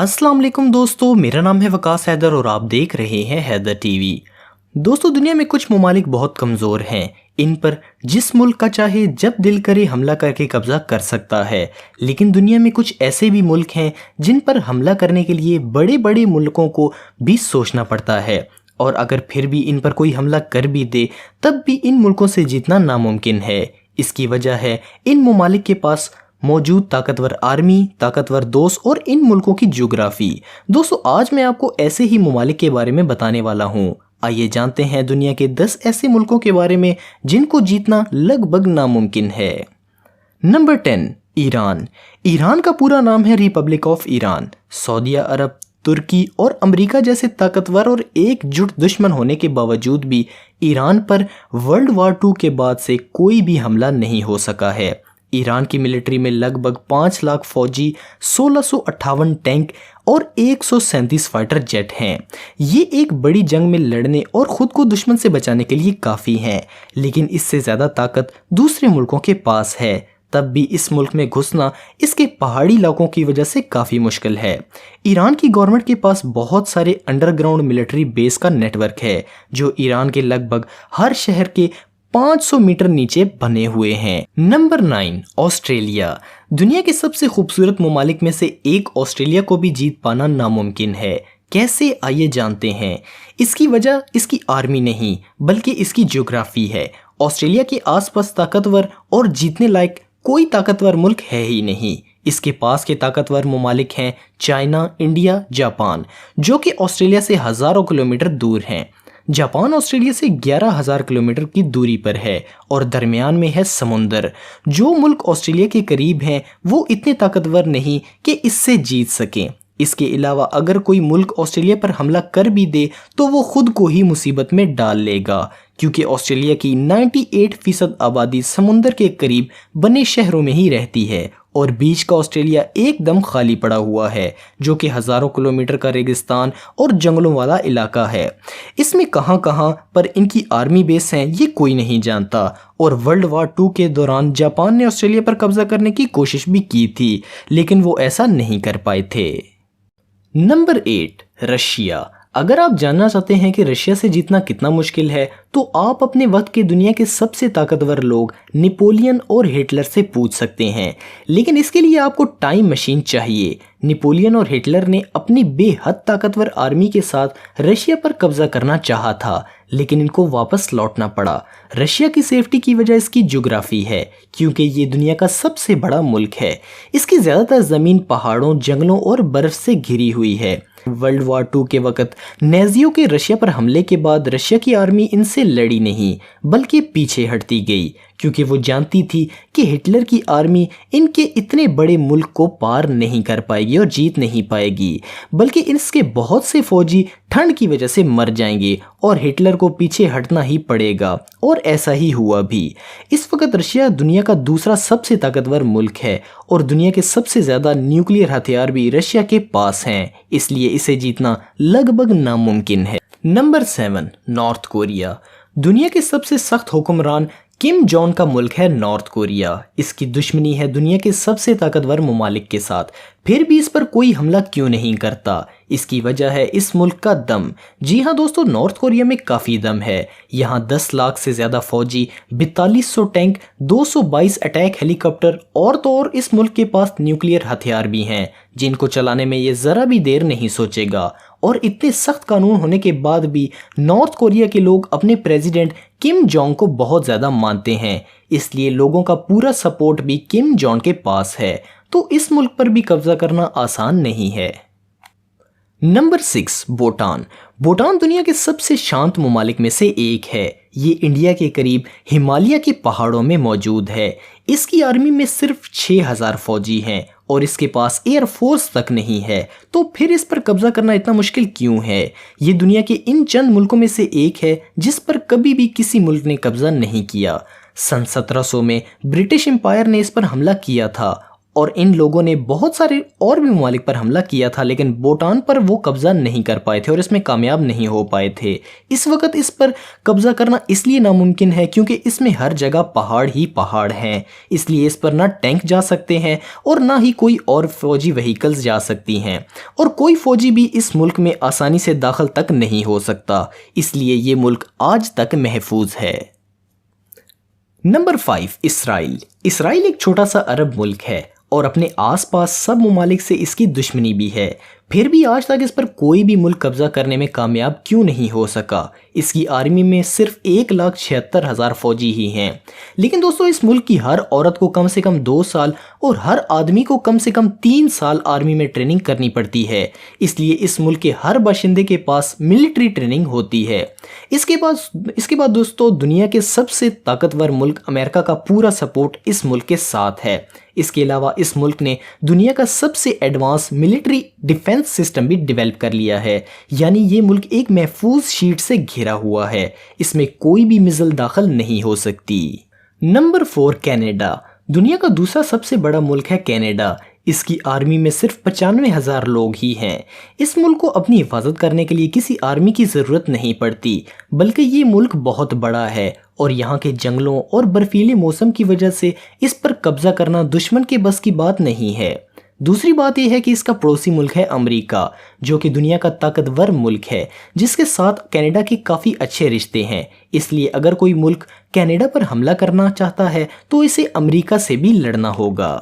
अस्सलाम वालेकुम दोस्तों, मेरा नाम है वकास हैदर और आप देख रहे हैं हैदर टीवी। दोस्तों, दुनिया में कुछ ममालिक बहुत कमज़ोर हैं। इन पर जिस मुल्क का चाहे जब दिल करे हमला करके कब्ज़ा कर सकता है। लेकिन दुनिया में कुछ ऐसे भी मुल्क हैं जिन पर हमला करने के लिए बड़े बड़े मुल्कों को भी सोचना पड़ता है, और अगर फिर भी इन पर कोई हमला कर भी दे तब भी इन मुल्कों से जीतना नामुमकिन है। इसकी वजह है इन ममालिक के पास मौजूद ताकतवर आर्मी, ताकतवर दोस्त और इन मुल्कों की ज्योग्राफी। दोस्तों, आज मैं आपको ऐसे ही ममालिक के बारे में बताने वाला हूँ। आइए जानते हैं दुनिया के 10 ऐसे मुल्कों के बारे में जिनको जीतना लगभग नामुमकिन है। Number 10, Iran. ईरान का पूरा नाम है रिपब्लिक ऑफ ईरान। सऊदी अरब, तुर्की और अमेरिका जैसे ताकतवर और एकजुट दुश्मन होने के बावजूद भी ईरान पर वर्ल्ड वार 2 के बाद से कोई भी हमला नहीं हो सका है। ईरान की मिलिट्री में लगभग 5 लाख फौजी, 1658 टैंक और 137 फाइटर जेट हैं। ये एक बड़ी जंग में लड़ने और ख़ुद को दुश्मन से बचाने के लिए काफ़ी हैं, लेकिन इससे ज़्यादा ताकत दूसरे मुल्कों के पास है। तब भी इस मुल्क में घुसना इसके पहाड़ी इलाकों की वजह से काफ़ी मुश्किल है। ईरान की गवर्नमेंट के पास बहुत सारे अंडरग्राउंड मिलिट्री बेस का नेटवर्क है, जो ईरान के लगभग हर शहर के 500 मीटर नीचे बने हुए हैं। Number 9, Australia. दुनिया के सबसे खूबसूरत ममालिक में से एक ऑस्ट्रेलिया को भी जीत पाना नामुमकिन है। कैसे, आइए जानते हैं। इसकी वजह इसकी आर्मी नहीं बल्कि इसकी ज्योग्राफी है। ऑस्ट्रेलिया के आसपास ताकतवर और जीतने लायक कोई ताकतवर मुल्क है ही नहीं। इसके पास के ताकतवर ममालिक हैं चाइना, इंडिया, जापान, जो कि ऑस्ट्रेलिया से हज़ारों किलोमीटर दूर हैं। जापान ऑस्ट्रेलिया से 11,000 किलोमीटर की दूरी पर है और दरमियान में है समुंदर। जो मुल्क ऑस्ट्रेलिया के करीब हैं वो इतने ताकतवर नहीं कि इससे जीत सकें। इसके अलावा अगर कोई मुल्क ऑस्ट्रेलिया पर हमला कर भी दे तो वो खुद को ही मुसीबत में डाल लेगा, क्योंकि ऑस्ट्रेलिया की 98% आबादी समुंदर के करीब बने शहरों में ही रहती है और बीच का ऑस्ट्रेलिया एकदम खाली पड़ा हुआ है, जो कि हज़ारों किलोमीटर का रेगिस्तान और जंगलों वाला इलाका है। इसमें कहां कहां पर इनकी आर्मी बेस हैं ये कोई नहीं जानता, और वर्ल्ड वार 2 के दौरान जापान ने ऑस्ट्रेलिया पर कब्जा करने की कोशिश भी की थी, लेकिन वो ऐसा नहीं कर पाए थे। Number 8, Russia. अगर आप जानना चाहते हैं कि रशिया से जीतना कितना मुश्किल है तो आप अपने वक्त के दुनिया के सबसे ताकतवर लोग नेपोलियन और हिटलर से पूछ सकते हैं, लेकिन इसके लिए आपको टाइम मशीन चाहिए। नेपोलियन और हिटलर ने अपनी बेहद ताकतवर आर्मी के साथ रशिया पर कब्जा करना चाहा था, लेकिन इनको वापस लौटना पड़ा। रशिया की सेफ्टी की वजह इसकी ज्योग्राफी है, क्योंकि ये दुनिया का सबसे बड़ा मुल्क है। इसकी ज़्यादातर ज़मीन पहाड़ों, जंगलों और बर्फ से घिरी हुई है। वर्ल्ड वार 2 के वक्त नाज़ियों के रशिया पर हमले के बाद रशिया की आर्मी इनसे लड़ी नहीं बल्कि पीछे हटती गई, क्योंकि वो जानती थी कि हिटलर की आर्मी इनके इतने बड़े मुल्क को पार नहीं कर पाएगी और जीत नहीं पाएगी, बल्कि इसके बहुत से फौजी ठंड की वजह से मर जाएंगे और हिटलर को पीछे हटना ही पड़ेगा, और ऐसा ही हुआ भी। इस वक्त रशिया दुनिया का दूसरा सबसे ताकतवर मुल्क है और दुनिया के सबसे ज़्यादा न्यूक्लियर हथियार भी रशिया के पास हैं, इसलिए इसे जीतना लगभग नामुमकिन है। Number 7, north Korea. दुनिया के सबसे सख्त हुक्मरान किम जोंग का मुल्क है नॉर्थ कोरिया। इसकी दुश्मनी है दुनिया के सबसे ताकतवर ममालिक के साथ, फिर भी इस पर कोई हमला क्यों नहीं करता? इसकी वजह है इस मुल्क का दम। जी हाँ दोस्तों, नॉर्थ कोरिया में काफ़ी दम है। यहाँ 10 लाख से ज़्यादा फौजी, 4200 टैंक, 222 अटैक हेलीकॉप्टर और तो और इस मुल्क के पास न्यूक्लियर हथियार भी हैं, जिनको चलाने में ये ज़रा भी देर नहीं सोचेगा। और इतने सख्त कानून होने के बाद भी नॉर्थ कोरिया के लोग अपने प्रेसिडेंट किम जोंग को बहुत ज़्यादा मानते हैं, इसलिए लोगों का पूरा सपोर्ट भी किम जोंग के पास है। तो इस मुल्क पर भी कब्जा करना आसान नहीं है। नंबर 6, भूटान। भूटान दुनिया के सबसे शांत ममालिक में से एक है। ये इंडिया के करीब हिमालय के पहाड़ों में मौजूद है। इसकी आर्मी में सिर्फ 6000 फौजी हैं और इसके पास एयर फोर्स तक नहीं है, तो फिर इस पर कब्जा करना इतना मुश्किल क्यों है? ये दुनिया के इन चंद मुल्कों में से एक है जिस पर कभी भी किसी मुल्क ने कब्जा नहीं किया। सन 1700 में ब्रिटिश एम्पायर ने इस पर हमला किया था اور ان لوگوں نے بہت سارے اور بھی ممالک پر حملہ کیا تھا، لیکن بھوٹان پر وہ قبضہ نہیں کر پائے تھے اور اس میں کامیاب نہیں ہو پائے تھے۔ اس وقت اس پر قبضہ کرنا اس لیے ناممکن ہے کیونکہ اس میں ہر جگہ پہاڑ ہی پہاڑ ہیں، اس لیے اس پر نہ ٹینک جا سکتے ہیں اور نہ ہی کوئی اور فوجی وہیکلز جا سکتی ہیں، اور کوئی فوجی بھی اس ملک میں آسانی سے داخل تک نہیں ہو سکتا، اس لیے یہ ملک آج تک محفوظ ہے۔ نمبر 5، اسرائیل۔ اسرائیل ایک چھوٹا سا عرب ملک ہے اور اپنے آس پاس سب ممالک سے اس کی دشمنی بھی ہے، پھر بھی آج تک اس پر کوئی بھی ملک قبضہ کرنے میں کامیاب کیوں نہیں ہو سکا؟ اس کی آرمی میں صرف 1,76,000 فوجی ہی ہیں، لیکن دوستو اس ملک کی ہر عورت کو کم سے کم 2 سال اور ہر آدمی کو کم سے کم 3 سال آرمی میں ٹریننگ کرنی پڑتی ہے، اس لیے اس ملک کے ہر باشندے کے پاس ملٹری ٹریننگ ہوتی ہے۔ اس کے بعد دوستو دنیا کے سب سے طاقتور ملک امریکہ کا پورا سپورٹ اس ملک کے ساتھ ہے۔ اس کے علاوہ اس ملک نے دنیا کا سب سے ایڈوانس ملٹری ڈیفنس سسٹم بھی ڈیولپ کر لیا ہے، یعنی یہ ملک ایک محفوظ شیٹ سے گھرا ہوا ہے، اس میں کوئی بھی میزائل داخل نہیں ہو سکتی۔ Number 4، Canada. دنیا کا دوسرا سب سے بڑا ملک ہے کینیڈا، اس کی آرمی میں صرف 95,000 لوگ ہی ہیں۔ اس ملک کو اپنی حفاظت کرنے کے لیے کسی آرمی کی ضرورت نہیں پڑتی، بلکہ یہ ملک بہت بڑا ہے اور یہاں کے جنگلوں اور برفیلے موسم کی وجہ سے اس پر قبضہ کرنا دشمن کے بس کی بات نہیں ہے۔ دوسری بات یہ ہے کہ اس کا پڑوسی ملک ہے امریکہ، جو کہ دنیا کا طاقتور ملک ہے، جس کے ساتھ کینیڈا کے کافی اچھے رشتے ہیں، اس لیے اگر کوئی ملک کینیڈا پر حملہ کرنا چاہتا ہے تو اسے امریکہ سے بھی لڑنا ہوگا۔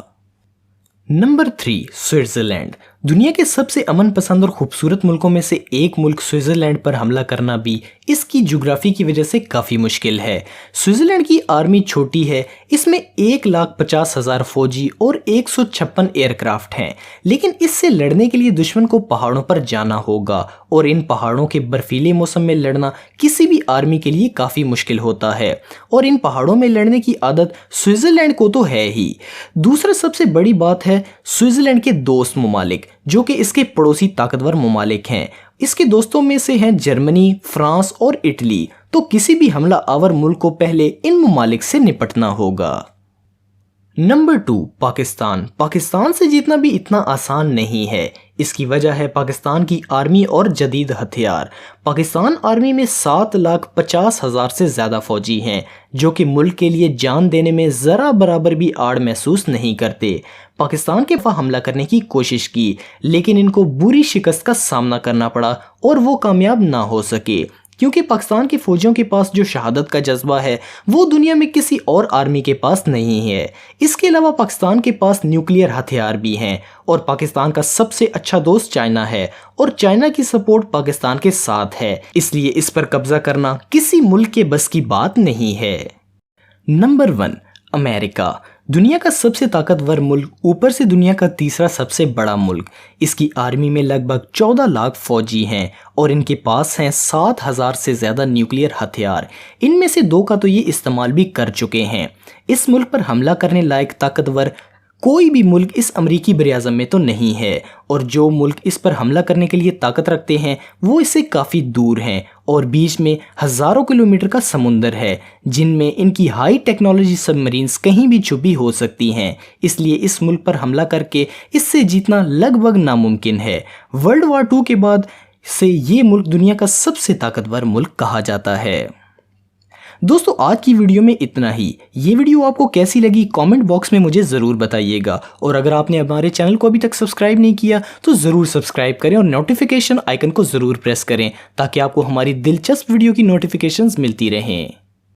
Number 3، Switzerland. دنیا کے سب سے امن پسند اور خوبصورت ملکوں میں سے ایک ملک سوئٹزرلینڈ پر حملہ کرنا بھی اس کی جغرافی کی وجہ سے کافی مشکل ہے۔ سوئٹزرلینڈ کی آرمی چھوٹی ہے، اس میں 1,50,000 فوجی اور 156 ایئر کرافٹ ہیں، لیکن اس سے لڑنے کے لیے دشمن کو پہاڑوں پر جانا ہوگا اور ان پہاڑوں کے برفیلے موسم میں لڑنا کسی بھی آرمی کے لیے کافی مشکل ہوتا ہے، اور ان پہاڑوں میں لڑنے کی عادت سوئٹزرلینڈ کو تو ہے ہی۔ دوسرا سب سے بڑی بات ہے سوئٹزرلینڈ کے دوست ممالک، جو کہ اس کے پڑوسی طاقتور ممالک ہیں۔ اس کے دوستوں میں سے ہیں جرمنی، فرانس اور اٹلی، تو کسی بھی حملہ آور ملک کو پہلے ان ممالک سے نپٹنا ہوگا۔ نمبر 2، پاکستان۔ پاکستان سے جیتنا بھی اتنا آسان نہیں ہے، اس کی وجہ ہے پاکستان کی آرمی اور جدید ہتھیار۔ پاکستان آرمی میں 7,50,000 سے زیادہ فوجی ہیں، جو کہ ملک کے لیے جان دینے میں ذرا برابر بھی آڑ محسوس نہیں کرتے۔ پاکستان کے خلاف حملہ کرنے کی کوشش کی، لیکن ان کو بری شکست کا سامنا کرنا پڑا اور وہ کامیاب نہ ہو سکے، کیونکہ پاکستان کے فوجیوں کے پاس جو شہادت کا جذبہ ہے وہ دنیا میں کسی اور آرمی کے پاس نہیں ہے۔ اس کے علاوہ پاکستان کے پاس نیوکلیئر ہتھیار بھی ہیں، اور پاکستان کا سب سے اچھا دوست چائنا ہے، اور چائنا کی سپورٹ پاکستان کے ساتھ ہے، اس لیے اس پر قبضہ کرنا کسی ملک کے بس کی بات نہیں ہے۔ نمبر 1، امریکہ۔ دنیا کا سب سے طاقتور ملک، اوپر سے دنیا کا تیسرا سب سے بڑا ملک۔ اس کی آرمی میں لگ بھگ 14 لاکھ فوجی ہیں اور ان کے پاس ہیں 7,000 سے زیادہ نیوکلیئر ہتھیار، ان میں سے 2 کا تو یہ استعمال بھی کر چکے ہیں۔ اس ملک پر حملہ کرنے لائق طاقتور کوئی بھی ملک اس امریکی براعظم میں تو نہیں ہے، اور جو ملک اس پر حملہ کرنے کے لیے طاقت رکھتے ہیں وہ اس سے کافی دور ہیں، اور بیچ میں ہزاروں کلومیٹر کا سمندر ہے، جن میں ان کی ہائی ٹیکنالوجی سب مرینز کہیں بھی چھپی ہو سکتی ہیں، اس لیے اس ملک پر حملہ کر کے اس سے جیتنا لگ بھگ ناممکن ہے۔ ورلڈ وار 2 کے بعد سے یہ ملک دنیا کا سب سے طاقتور ملک کہا جاتا ہے۔ دوستو آج کی ویڈیو میں اتنا ہی۔ یہ ویڈیو آپ کو کیسی لگی کامنٹ باکس میں مجھے ضرور بتائیے گا، اور اگر آپ نے ہمارے چینل کو ابھی تک سبسکرائب نہیں کیا تو ضرور سبسکرائب کریں اور نوٹیفیکیشن آئیکن کو ضرور پریس کریں تاکہ آپ کو ہماری دلچسپ ویڈیو کی نوٹیفیکیشنز ملتی رہیں۔